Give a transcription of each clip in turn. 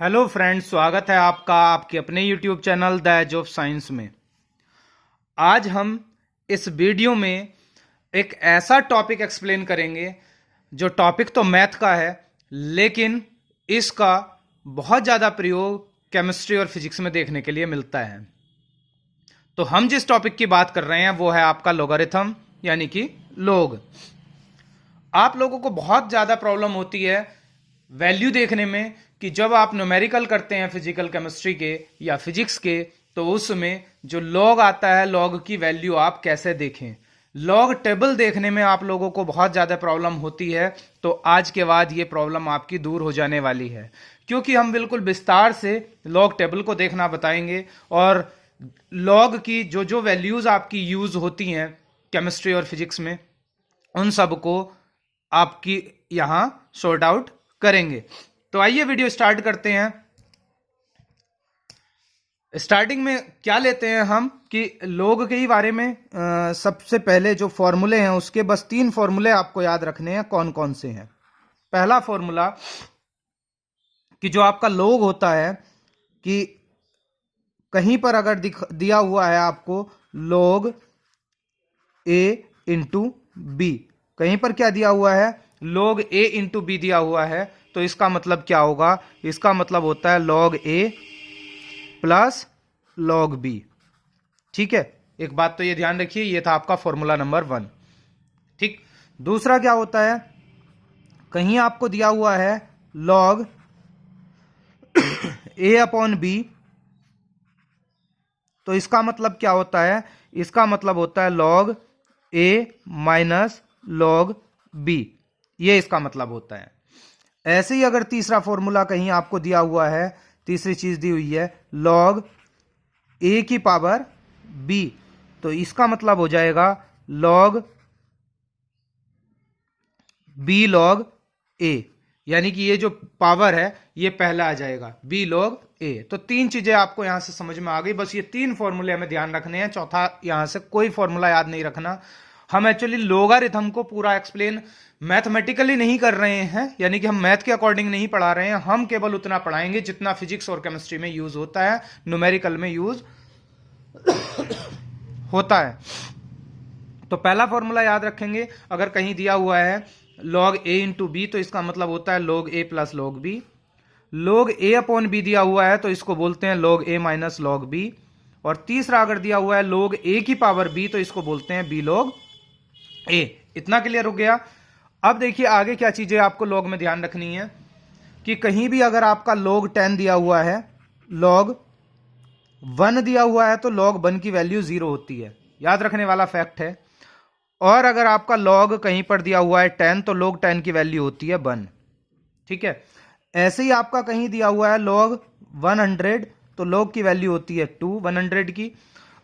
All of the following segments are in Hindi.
हेलो फ्रेंड्स, स्वागत है आपका आपके अपने YouTube channel the age of science में। आज हम इस वीडियो में एक ऐसा टॉपिक एक्सप्लेन करेंगे जो टॉपिक तो मैथ का है, लेकिन इसका बहुत ज़्यादा प्रयोग केमिस्ट्री और फिजिक्स में देखने के लिए मिलता है। तो हम जिस टॉपिक की बात कर रहे हैं वो है आपका लॉगरिथम, यानी कि लोग। आप लोगों को बहुत ज़्यादा प्रॉब्लम होती है वैल्यू देखने में कि जब आप न्यूमेरिकल करते हैं फिजिकल केमिस्ट्री के या फिजिक्स के, तो उसमें जो लॉग आता है, लॉग की वैल्यू आप कैसे देखें। लॉग टेबल देखने में आप लोगों को बहुत ज़्यादा प्रॉब्लम होती है। तो आज के बाद ये प्रॉब्लम आपकी दूर हो जाने वाली है, क्योंकि हम बिल्कुल विस्तार से लॉग टेबल को देखना बताएंगे और लॉग की जो जो वैल्यूज़ आपकी यूज़ होती हैं केमिस्ट्री और फिजिक्स में, उन सब को आपकी यहां सॉर्ट आउट करेंगे। तो आइए वीडियो स्टार्ट करते हैं। स्टार्टिंग में क्या लेते हैं हम कि लोग के ही बारे में सबसे पहले जो फॉर्मूले हैं उसके बस 3 फॉर्मूले आपको याद रखने हैं। कौन कौन से हैं? पहला फॉर्मूला कि जो आपका लोग होता है कि कहीं पर अगर दिया हुआ है आपको लोग ए इंटू बी, कहीं पर क्या दिया हुआ है? लॉग ए इंटू बी दिया हुआ है, तो इसका मतलब क्या होगा? इसका मतलब होता है लॉग ए प्लस लॉग बी। ठीक है, एक बात तो ये ध्यान रखिए, ये था आपका फॉर्मूला नंबर 1। ठीक, दूसरा क्या होता है? कहीं आपको दिया हुआ है लॉग ए अपॉन बी, तो इसका मतलब क्या होता है? इसका मतलब होता है लॉग ए माइनस लॉग बी, ये इसका मतलब होता है। ऐसे ही अगर तीसरा फॉर्मूला कहीं आपको दिया हुआ है, तीसरी चीज दी हुई है लॉग ए की पावर बी, तो इसका मतलब हो जाएगा लॉग बी लॉग ए, यानी कि ये जो पावर है ये पहला आ जाएगा बी लॉग ए। तो 3 चीजें आपको यहां से समझ में आ गई। बस ये 3 फॉर्मूले हमें ध्यान रखने हैं, चौथा यहां से कोई फॉर्मूला याद नहीं रखना। हम एक्चुअली लोगारिथम को पूरा एक्सप्लेन मैथमेटिकली नहीं कर रहे हैं, यानी कि हम मैथ के अकॉर्डिंग नहीं पढ़ा रहे हैं। हम केवल उतना पढ़ाएंगे जितना फिजिक्स और केमिस्ट्री में यूज होता है, न्यूमेरिकल में यूज होता है। तो पहला फॉर्मूला याद रखेंगे, अगर कहीं दिया हुआ है लॉग ए इंटू बी, तो इसका मतलब होता है लॉग ए प्लस लॉग बी। लॉग ए अपॉन बी दिया हुआ है, तो इसको बोलते हैं लॉग ए माइनस लॉग बी। और तीसरा अगर दिया हुआ है लॉग ए की पावर बी, तो इसको बोलते हैं बी लॉग ए। इतना क्लियर हो गया? अब देखिए आगे क्या चीजें आपको लॉग में ध्यान रखनी है कि कहीं भी अगर आपका लॉग 10 दिया हुआ है, लॉग 1 दिया हुआ है, तो लॉग 1 की वैल्यू 0 होती है, याद रखने वाला फैक्ट है। और अगर आपका लॉग कहीं पर दिया हुआ है 10, तो लॉग 10 की वैल्यू होती है 1। ठीक है, ऐसे ही आपका कहीं दिया हुआ है लॉग 100, तो लॉग की वैल्यू होती है 2 100 की।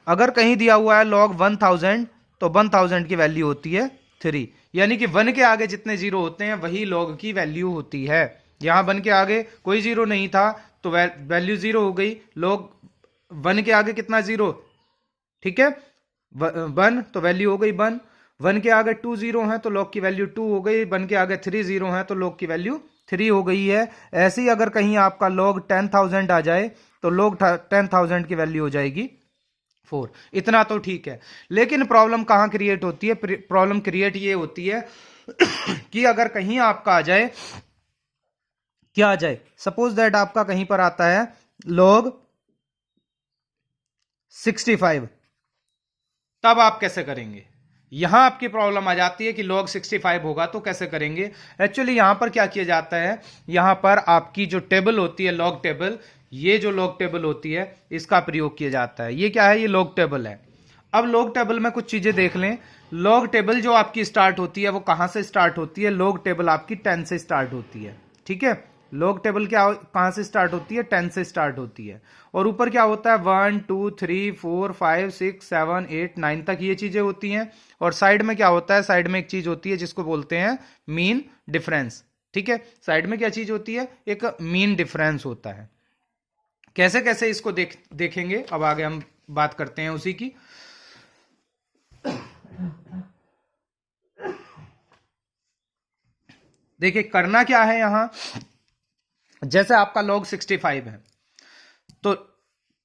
अगर कहीं दिया हुआ है लॉग 1000, तो 1000 की वैल्यू होती है 3, यानी कि 1 के आगे जितने जीरो होते हैं वही लॉग की वैल्यू होती है। यहां 1 के आगे कोई जीरो नहीं था, तो वैल्यू 0 हो गई। लॉग 1 के आगे कितना जीरो? ठीक है, 1, तो वैल्यू हो गई 1। 1 के आगे 2 जीरो हैं, तो लॉग की वैल्यू 2 हो गई। 1 के आगे 3 जीरो हैं, तो लॉग की वैल्यू 3 हो गई है। ऐसे ही अगर कहीं आपका लॉग 10,000 आ जाए, तो लॉग 10,000 की वैल्यू हो जाएगी 4। इतना तो ठीक है, लेकिन प्रॉब्लम कहां क्रिएट होती है? प्रॉब्लम क्रिएट ये होती है कि अगर कहीं आपका आ जाए, क्या आ जाए? सपोज दैट आपका कहीं पर आता है लॉग 65, तब आप कैसे करेंगे? यहां आपकी प्रॉब्लम आ जाती है कि log 65 होगा तो कैसे करेंगे। एक्चुअली यहां पर क्या किया जाता है, यहां पर आपकी जो टेबल होती है लॉग टेबल, ये जो लॉग टेबल होती है इसका प्रयोग किया जाता है। ये क्या है? ये लॉग टेबल है। अब लॉग टेबल में कुछ चीजें देख लें। लॉग टेबल जो आपकी स्टार्ट होती है वो कहां से स्टार्ट होती है? लॉग टेबल आपकी 10 से स्टार्ट होती है। ठीक है, लॉग टेबल क्या कहां से स्टार्ट होती है? 10 से स्टार्ट होती है। और ऊपर क्या होता है? 1 2 3 4 5 6 7 8 9 तक ये चीजें होती हैं। और साइड में क्या होता है? साइड में एक चीज होती है जिसको बोलते हैं मीन डिफरेंस। ठीक है, साइड में क्या चीज होती है? एक मीन डिफरेंस होता है। कैसे कैसे इसको देखेंगे, अब आगे हम बात करते हैं उसी की। देखिए करना क्या है यहां जैसे आपका लॉग 65 है, तो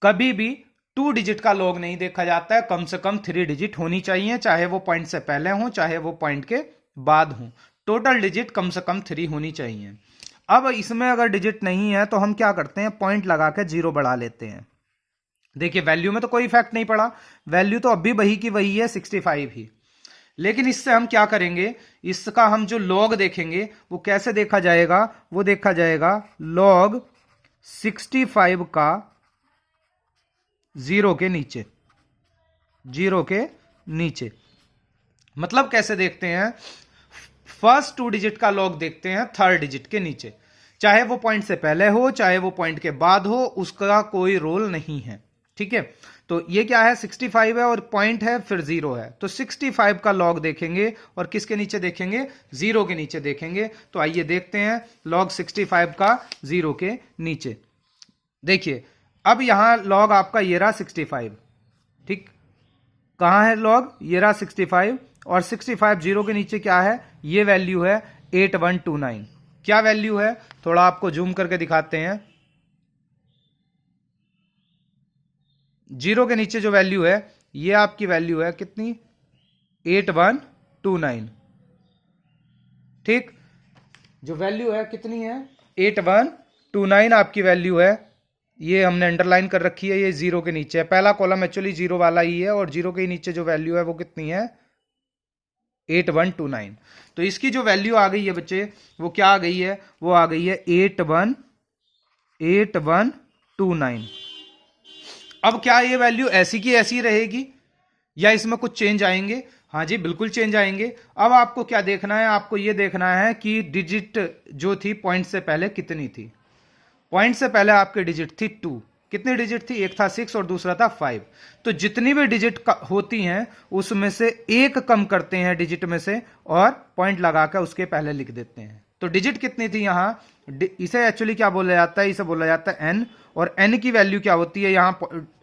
कभी भी 2 डिजिट का लॉग नहीं देखा जाता है, कम से कम 3 डिजिट होनी चाहिए, चाहे वो पॉइंट से पहले हो चाहे वो पॉइंट के बाद हो। टोटल डिजिट कम से कम 3 होनी चाहिए। अब इसमें अगर डिजिट नहीं है तो हम क्या करते हैं, पॉइंट लगा के 0 बढ़ा लेते हैं। देखिए वैल्यू में तो कोई इफेक्ट नहीं पड़ा, वैल्यू तो अभी वही की वही है, 65 ही। लेकिन इससे हम क्या करेंगे, इसका हम जो लॉग देखेंगे वो कैसे देखा जाएगा, वो देखा जाएगा लॉग 65 का 0 के नीचे, 0 के नीचे। मतलब कैसे देखते हैं, फर्स्ट 2 डिजिट का लॉग देखते हैं 3rd डिजिट के नीचे, चाहे वो पॉइंट से पहले हो चाहे वो पॉइंट के बाद हो, उसका कोई रोल नहीं है। ठीक है, तो ये क्या है, 65 है और पॉइंट है फिर 0 है, तो 65 का लॉग देखेंगे और किसके नीचे देखेंगे, 0 के नीचे देखेंगे। तो आइए देखते हैं लॉग 65 का 0 के नीचे। देखिए अब यहां लॉग आपका ये रहा 65, ठीक, कहां है लॉग, ये रहा 65 और 65 0 के नीचे क्या है, ये वैल्यू है 8129। क्या वैल्यू है, थोड़ा आपको जूम करके दिखाते हैं। 0 के नीचे जो वैल्यू है ये आपकी वैल्यू है कितनी, 8129। ठीक, जो वैल्यू है कितनी है, 8129 आपकी वैल्यू है। ये हमने अंडरलाइन कर रखी है, ये 0 के नीचे है, पहला कॉलम एक्चुअली 0 वाला ही है और 0 के नीचे जो वैल्यू है वो कितनी है, 8129। तो इसकी जो वैल्यू आ गई है बच्चे, वो क्या आ गई है, वो आ गई है 8129। अब क्या ये वैल्यू ऐसी की ऐसी रहेगी या इसमें कुछ चेंज आएंगे, हाँ जी बिल्कुल चेंज आएंगे। अब आपको क्या देखना है, आपको ये देखना है कि डिजिट जो थी पॉइंट से पहले कितनी थी। पॉइंट से पहले आपके डिजिट थी 2, कितनी डिजिट थी, एक था 6 और दूसरा था 5। तो जितनी भी डिजिट होती हैं उसमें से एक कम करते हैं डिजिट में से और पॉइंट लगाकर उसके पहले लिख देते हैं। तो डिजिट कितनी थी यहां, इसे एक्चुअली क्या बोला जाता है, इसे बोला जाता है एन, और एन की वैल्यू क्या होती है, यहां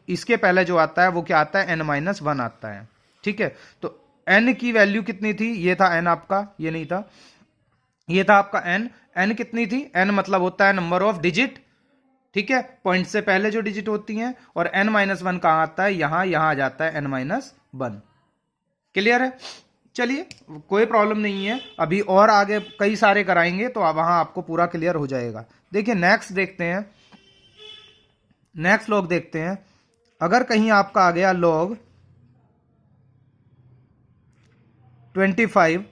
इसके पहले जो आता है वो क्या आता है, n-1 आता है। ठीक है, तो n की वैल्यू कितनी थी, ये था n आपका, ये नहीं था, ये था आपका n। n कितनी थी, n मतलब होता है नंबर ऑफ डिजिट, ठीक है, पॉइंट से पहले जो डिजिट होती हैं, और n-1 कहां आता है, यहां आ जाता है n-1। क्लियर है, चलिए कोई प्रॉब्लम नहीं है, अभी और आगे कई सारे कराएंगे तो वहां आपको पूरा क्लियर हो जाएगा। देखिए नेक्स्ट देखते हैं, नेक्स्ट लॉग देखते हैं। अगर कहीं आपका आ गया लॉग 25,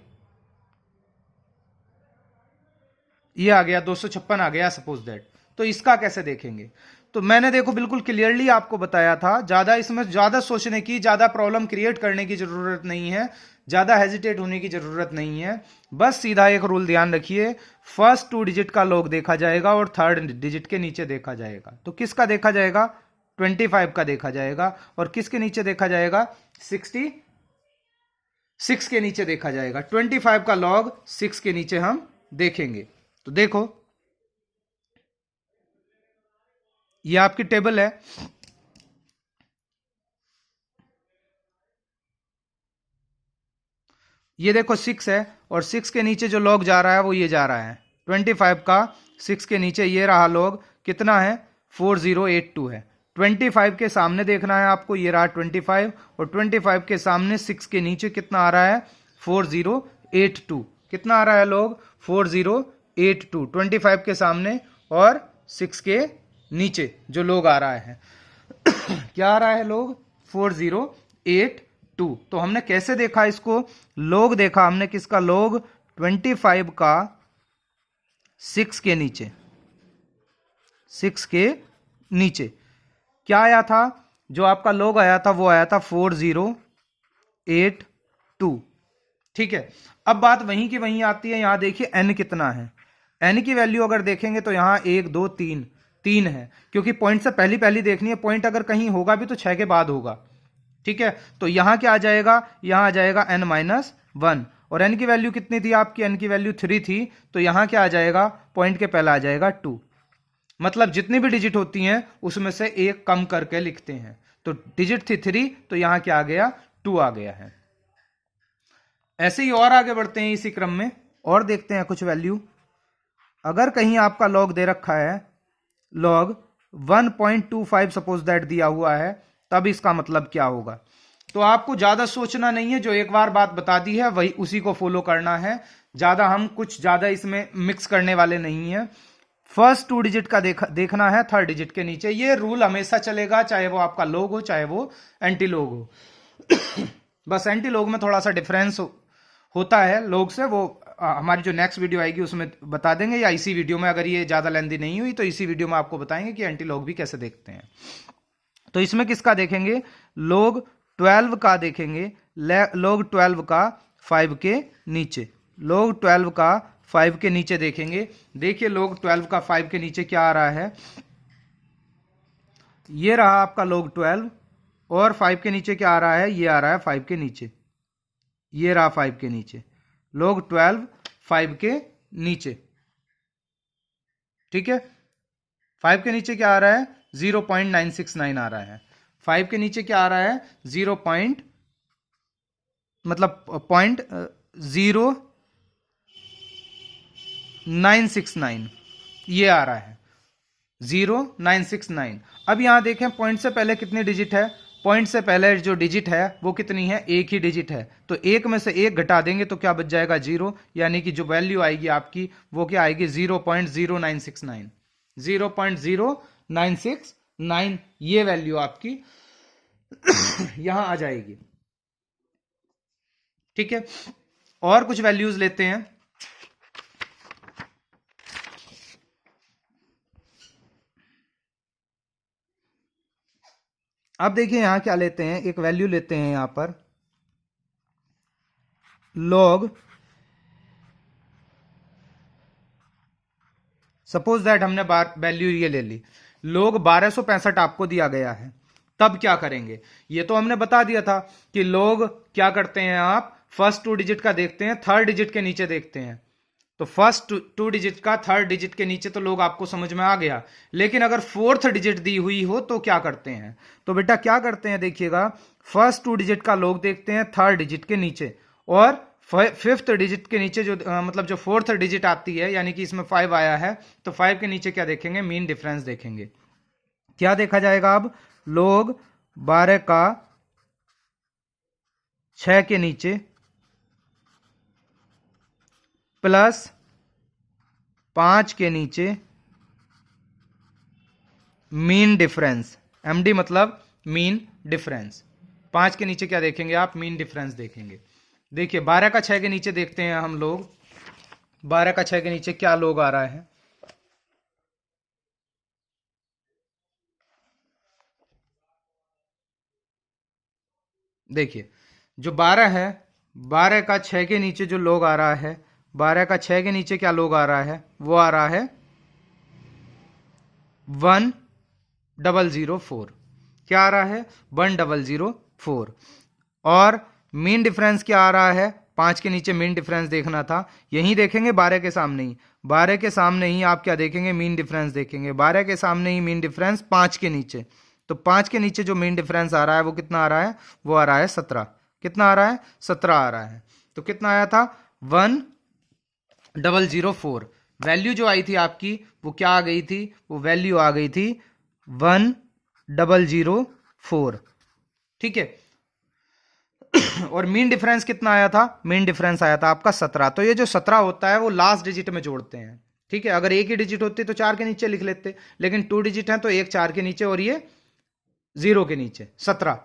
ये आ गया 256 आ गया सपोज दैट, तो इसका कैसे देखेंगे। तो मैंने देखो बिल्कुल क्लियरली आपको बताया था, ज्यादा इसमें ज्यादा सोचने की, ज्यादा प्रॉब्लम क्रिएट करने की जरूरत नहीं है, ज्यादा हेजिटेट होने की जरूरत नहीं है। बस सीधा एक रूल ध्यान रखिए, फर्स्ट 2 डिजिट का लॉग देखा जाएगा और 3rd डिजिट के नीचे देखा जाएगा। तो किसका देखा जाएगा, 25 का देखा जाएगा, और किसके नीचे देखा जाएगा, 66 के नीचे देखा जाएगा। 25 का लॉग 6 के नीचे हम देखेंगे। तो देखो ये आपकी टेबल है, ये देखो 6 है और 6 के नीचे जो लॉग जा रहा है वो ये जा रहा है 25 का, 6 के नीचे ये रहा लॉग, कितना है 4082 है। 25 के सामने देखना है आपको, ये रहा 25, और 25 के सामने 6 के नीचे कितना आ रहा है 4082, कितना आ रहा है लॉग 4082, 25 के सामने और 6 के नीचे जो लोग आ रहा है क्या आ रहा है लोग 4082। तो हमने कैसे देखा इसको, लोग देखा हमने किसका, लोग 25 का 6 के नीचे, 6 के नीचे क्या आया था, जो आपका लोग आया था वो आया था 4082। ठीक है, अब बात वहीं की वहीं आती है, यहां देखिए n कितना है, n की वैल्यू अगर देखेंगे तो यहां 1 2 3 है, क्योंकि पॉइंट से पहली देखनी है, पॉइंट अगर कहीं होगा भी तो 6 के बाद होगा। ठीक है, तो यहां क्या आ जाएगा, यहां आ जाएगा n-1, और n की वैल्यू कितनी थी आपकी, n की वैल्यू 3 थी, तो यहां क्या आ जाएगा, पॉइंट के पहले आ जाएगा 2। मतलब जितनी भी डिजिट होती हैं उसमें से एक कम करके लिखते हैं। तो डिजिट थी 3, तो यहां क्या आ गया 2 आ गया है। ऐसे ही और आगे बढ़ते हैं इसी क्रम में, और देखते हैं कुछ वैल्यू। अगर कहीं आपका लॉग दे रखा है लॉग 1.25 सपोज दैट दिया हुआ है, तब इसका मतलब क्या होगा। तो आपको ज्यादा सोचना नहीं है, जो एक बार बात बता दी है वही उसी को फॉलो करना है। ज्यादा हम कुछ ज्यादा इसमें मिक्स करने वाले नहीं है। फर्स्ट 2 डिजिट का देखना है 3rd डिजिट के नीचे। ये रूल हमेशा चलेगा, चाहे वो आपका लॉग हो चाहे वो एंटी लॉग हो। बस एंटी लॉग में थोड़ा सा डिफरेंस होता है लॉग से, वो हमारी जो नेक्स्ट वीडियो आएगी उसमें बता देंगे, या इसी वीडियो में, अगर ये ज्यादा लेंथी नहीं हुई तो इसी वीडियो में आपको बताएंगे कि एंटी लॉग भी कैसे देखते हैं। तो इसमें किसका देखेंगे, log 12 का देखेंगे, log 12 का 5 के नीचे, log 12 का 5 के नीचे देखेंगे। देखिए log 12 का 5 के नीचे क्या आ रहा है, ये रहा आपका log 12, और 5 के नीचे क्या आ रहा है, ये आ रहा है 5 के नीचे, ये रहा 5 के नीचे, log 12 5 के नीचे। ठीक है, 5 के नीचे क्या आ रहा है, 0.969 आ रहा है। 5 के नीचे क्या आ रहा है, 0.0969 ये आ रहा है, 0969। अब यहां देखें पॉइंट से पहले कितनी डिजिट है, पॉइंट से पहले जो डिजिट है वो कितनी है, एक ही डिजिट है। तो एक में से एक घटा देंगे तो क्या बच जाएगा, 0, यानी कि जो वैल्यू आएगी आपकी वो क्या आएगी, 0.0969, 0.0969 ये वैल्यू आपकी यहां आ जाएगी। ठीक है, और कुछ वैल्यूज लेते हैं। अब देखिए यहां क्या लेते हैं, एक वैल्यू लेते हैं यहां पर log, सपोज दैट हमने वैल्यू ये ले ली, log 1265 आपको दिया गया है, तब क्या करेंगे, ये तो हमने बता दिया था कि log क्या करते हैं, आप फर्स्ट 2 डिजिट का देखते हैं, 3rd डिजिट के नीचे देखते हैं। तो फर्स्ट 2 डिजिट का 3rd डिजिट के नीचे तो log आपको समझ में आ गया, लेकिन अगर 4th डिजिट दी हुई हो तो क्या करते हैं, तो बेटा क्या करते हैं, देखिएगा फर्स्ट 2 डिजिट का log देखते हैं 3rd डिजिट के नीचे, और 5th डिजिट के नीचे जो मतलब जो 4th डिजिट आती है, यानी कि इसमें 5 आया है, तो 5 के नीचे क्या देखेंगे, मीन डिफरेंस देखेंगे। क्या देखा जाएगा, अब log 12 का 6 के नीचे प्लस 5 के नीचे मीन डिफरेंस, एमडी मतलब मीन डिफरेंस। 5 के नीचे क्या देखेंगे आप, मीन डिफरेंस देखेंगे। देखिए 12 का 6 के नीचे देखते हैं हम लोग, 12 का 6 के नीचे क्या log आ रहा है, देखिए जो 12 है, 12 का 6 के नीचे जो log आ रहा है, 12 का 6 के नीचे क्या log आ रहा है, वो आ रहा है 1004। क्या आ रहा है, 1004। और मीन डिफरेंस क्या आ रहा है, 5 के नीचे मीन डिफरेंस देखना था, यही देखेंगे 12 के सामने ही, 12 के सामने ही आप क्या देखेंगे, मीन डिफरेंस देखेंगे, 12 के सामने ही मीन डिफरेंस 5 के नीचे। तो 5 के नीचे जो मीन डिफरेंस आ रहा है वो कितना आ रहा है, वो आ रहा है 17। कितना आ रहा है, 17 आ रहा है। तो कितना आया था, 1004। वैल्यू जो आई थी आपकी वो क्या आ गई थी, वो वैल्यू आ गई थी 1004। ठीक है, और मीन डिफरेंस कितना आया था, मीन डिफरेंस आया था आपका 17। तो ये जो 17 होता है वो लास्ट डिजिट में जोड़ते हैं। ठीक है, अगर एक ही डिजिट होती तो 4 के नीचे लिख लेते, लेकिन 2 डिजिट है तो एक 4 के नीचे और ये 0 के नीचे 17।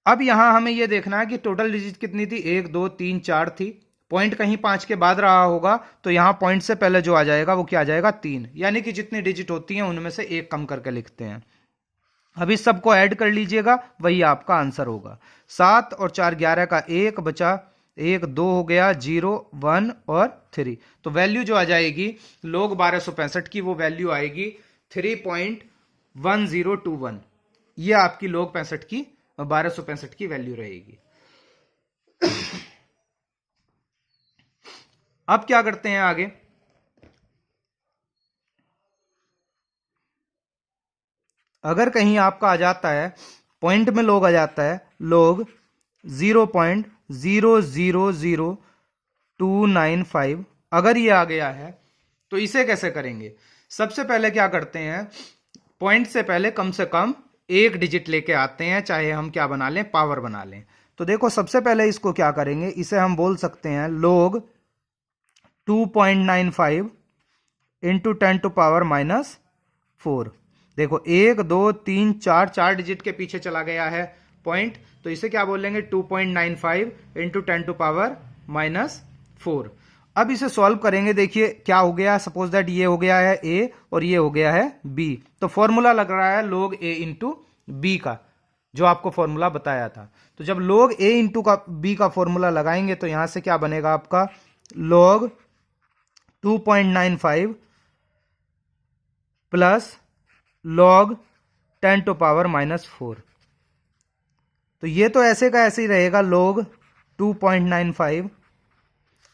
अब यहां हमें यह देखना है कि टोटल डिजिट कितनी थी, 1 2 3 4 थी, पॉइंट कहीं 5 के बाद रहा होगा, तो यहां पॉइंट से पहले जो आ जाएगा वो क्या आ जाएगा, 3, यानी कि जितनी डिजिट होती हैं उनमें से एक कम करके लिखते हैं। अब इस सबको ऐड कर लीजिएगा, वही आपका आंसर होगा। 7 और 4 11 का 1 बचा, 1 2 हो गया, 0 1 और 3। तो वैल्यू जो आ जाएगी log 1265 की, वो वैल्यू आएगी 3.1021। ये आपकी log 65 की 1265 की वैल्यू रहेगी। अब क्या करते हैं आगे, अगर कहीं आपका आ जाता है पॉइंट में log आ जाता है log 0.000295, अगर ये आ गया है तो इसे कैसे करेंगे? सबसे पहले क्या करते हैं, पॉइंट से पहले कम से कम एक डिजिट लेके आते हैं, चाहे हम क्या बना लें, पावर बना लें। तो देखो सबसे पहले इसको क्या करेंगे, इसे हम बोल सकते हैं log 2.95 इंटू 10⁻⁴। देखो 1 2 3 4 4 डिजिट के पीछे चला गया है पॉइंट, तो इसे क्या बोलेंगे 2.95 इंटू 10⁻⁴। अब इसे सॉल्व करेंगे, देखिए क्या हो गया, सपोज दैट ये हो गया है a और ये हो गया है b, तो फॉर्मूला लग रहा है log a इंटू बी का, जो आपको फॉर्मूला बताया था। तो जब log a इंटू का b का फॉर्मूला लगाएंगे तो यहां से क्या बनेगा आपका log 2.95 प्लस log 10⁻⁴। तो ये तो ऐसे का ऐसे ही रहेगा log 2.95।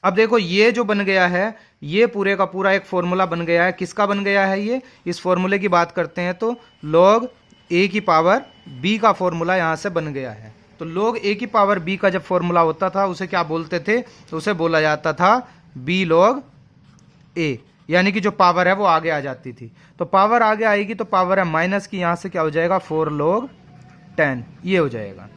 अब देखो ये जो बन गया है, ये पूरे का पूरा एक फॉर्मूला बन गया है। किसका बन गया है ये? इस फॉर्मूले की बात करते हैं तो log a की पावर b का फॉर्मूला यहां से बन गया है। तो log a की पावर b का जब फॉर्मूला होता था उसे क्या बोलते थे? तो उसे बोला जाता था b log a, यानी कि जो पावर है वो आगे आ जाती थी। तो पावर आगे आएगी तो पावर है माइनस की, यहां से क्या हो जाएगा 4 log 10, ये हो जाएगा।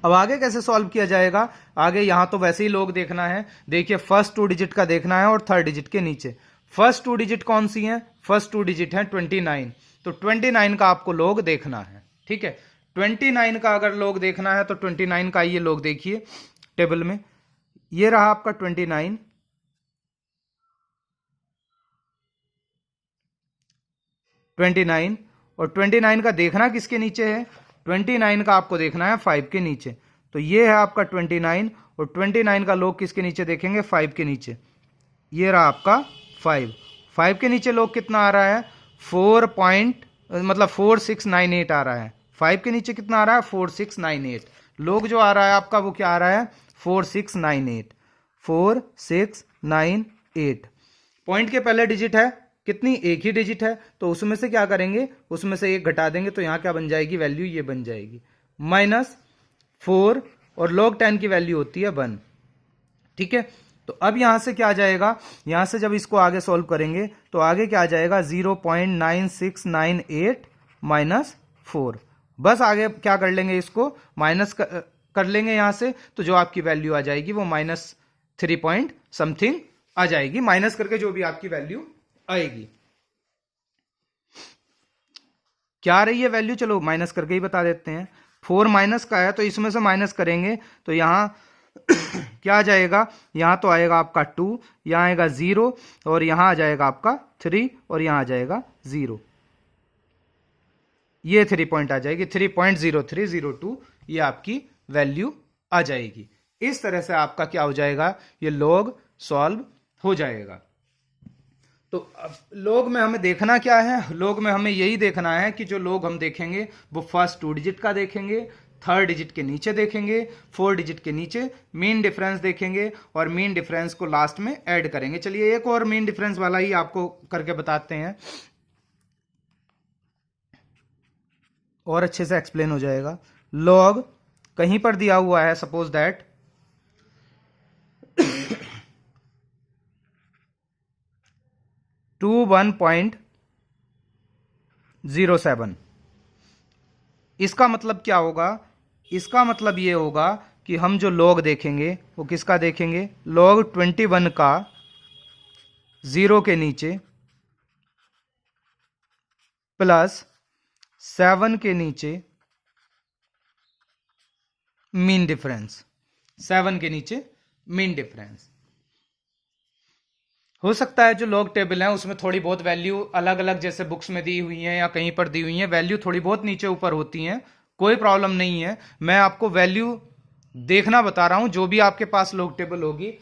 अब आगे कैसे सॉल्व किया जाएगा? आगे यहां तो वैसे ही लोग देखना है, देखिए फर्स्ट 2 डिजिट का देखना है और थर्ड डिजिट के नीचे। फर्स्ट 2 डिजिट कौन सी है? फर्स्ट 2 डिजिट है 29, तो 29 का आपको लोग देखना है, ठीक है। 29 का अगर लोग देखना है तो 29 का ये लोग देखिए टेबल में, ये रहा आपका 29, और 29 का देखना किसके नीचे है? 29 का आपको देखना है 5 के नीचे। तो ये है आपका 29, और 29 का लोग किसके नीचे देखेंगे? 5 के नीचे। ये रहा आपका 5 के नीचे लोग कितना आ रहा है? 4698 आ रहा है। 5 के नीचे कितना आ रहा है? 4698। लोग जो आ रहा है आपका वो क्या आ रहा है? 4698। पॉइंट के पहले डिजिट है कितनी? एक ही डिजिट है, तो उसमें से क्या करेंगे? उसमें से एक घटा देंगे, तो यहां क्या बन जाएगी वैल्यू? ये बन जाएगी -4, और log 10 की वैल्यू होती है 1, ठीक है। तो अब यहां से क्या आ जाएगा? यहां से जब इसको आगे सॉल्व करेंगे तो आगे क्या आ जाएगा? 0.9698 -4। बस आगे क्या कर लेंगे? इसको माइनस कर लेंगे यहां से, तो जो आपकी वैल्यू आ जाएगी वो -3 पॉइंट समथिंग आ जाएगी, माइनस करके जो भी आपकी वैल्यू आएगी। क्या आ रही है वैल्यू? चलो माइनस करके ही बता देते हैं। 4 माइनस का है तो इसमें से माइनस करेंगे तो यहां क्या आ जाएगा? यहां तो आएगा आपका 2, यहां आएगा 0, और यहां आ जाएगा आपका 3, और यहां आ जाएगा 0। ये 3 पॉइंट आ जाएगी, 3.0302, ये आपकी वैल्यू आ जाएगी। इस तरह से आपका क्या हो जाएगा? ये log सॉल्व हो जाएगा। तो अब लोग में हमें देखना क्या है? लोग में हमें यही देखना है कि जो लोग हम देखेंगे वो फर्स्ट 2 डिजिट का देखेंगे, थर्ड डिजिट के नीचे देखेंगे, 4 डिजिट के नीचे मीन डिफरेंस देखेंगे, और मीन डिफरेंस को लास्ट में ऐड करेंगे। चलिए एक और मीन डिफरेंस वाला ही आपको करके बताते हैं, और अच्छे से एक्सप्लेन हो जाएगा। लॉग कहीं पर दिया हुआ है, सपोज दैट 21.07। इसका मतलब क्या होगा? इसका मतलब ये होगा कि हम जो लॉग देखेंगे वो किसका देखेंगे? लॉग 21 का 0 के नीचे प्लस 7 के नीचे मीन डिफरेंस, 7 के नीचे मीन डिफरेंस। हो सकता है जो लॉग टेबल है उसमें थोड़ी बहुत वैल्यू अलग अलग जैसे बुक्स में दी हुई है या कहीं पर दी हुई है, वैल्यू थोड़ी बहुत नीचे ऊपर होती हैं, कोई प्रॉब्लम नहीं है। मैं आपको वैल्यू देखना बता रहा हूं, जो भी आपके पास लॉग टेबल होगी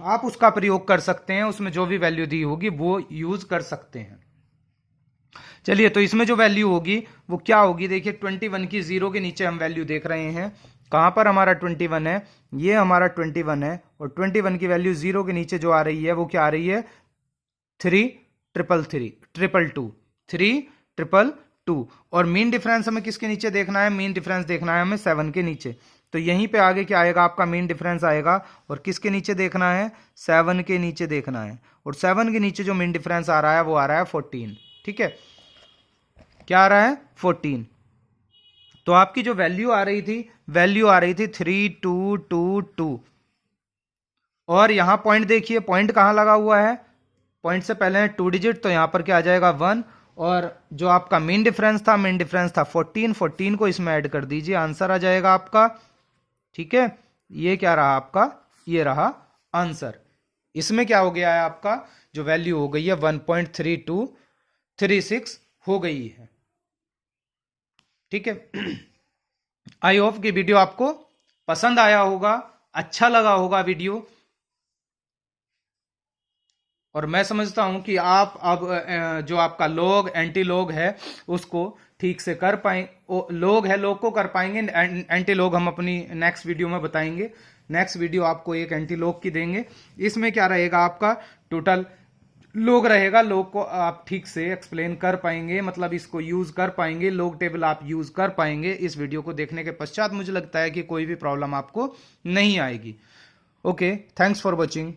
आप उसका प्रयोग कर सकते हैं, उसमें जो भी वैल्यू दी होगी वो यूज कर सकते हैं। चलिए, तो इसमें जो वैल्यू होगी वो क्या होगी? देखिए 21 की 0 के नीचे हम वैल्यू देख रहे हैं। कहां पर हमारा 21 है? ये हमारा 21 है, और 21 की वैल्यू 0 के नीचे जो आ रही है वो क्या आ रही है? 3,222। और मीन डिफरेंस हमें किसके नीचे देखना है? मीन डिफरेंस देखना है हमें 7 के नीचे। तो यहीं पे आगे क्या आएगा, आपका मीन डिफरेंस आएगा। और किसके नीचे देखना है, 7 के नीचे देखना है। और 7 के नीचे जो मीन डिफरेंस आ रहा है वो आ रहा है 14। ठीक है, क्या आ रहा है, 14। तो आपकी जो वैल्यू आ रही थी, वैल्यू आ रही थी 3222। और यहां पॉइंट देखिए, पॉइंट कहां लगा हुआ है, पॉइंट से पहले है 2 डिजिट, तो यहां पर क्या आ जाएगा 1। और जो आपका मीन डिफरेंस था, मीन डिफरेंस था 14, 14 को इसमें ऐड कर दीजिए, आंसर आ जाएगा आपका। ठीक है, ये क्या रहा आपका, ये रहा आंसर। इसमें क्या हो गया है, आपका जो वैल्यू हो गई है 1.3236 हो गई है। ठीक है, आई होप कि वीडियो आपको पसंद आया होगा, अच्छा लगा होगा वीडियो। और मैं समझता हूं कि आप अब जो आपका लॉग एंटी लॉग है उसको ठीक से कर पाए, लॉग है लॉग को कर पाएंगे, एंटी लॉग हम अपनी नेक्स्ट वीडियो में बताएंगे। नेक्स्ट वीडियो आपको एक एंटी लॉग की देंगे। इसमें क्या रहेगा, आपका टोटल लॉग रहेगा, लॉग को आप ठीक से एक्सप्लेन कर पाएंगे, मतलब इसको यूज कर पाएंगे, लॉग टेबल आप यूज कर पाएंगे। इस वीडियो को देखने के पश्चात मुझे लगता है कि कोई भी प्रॉब्लम आपको नहीं आएगी। Okay, thanks for watching.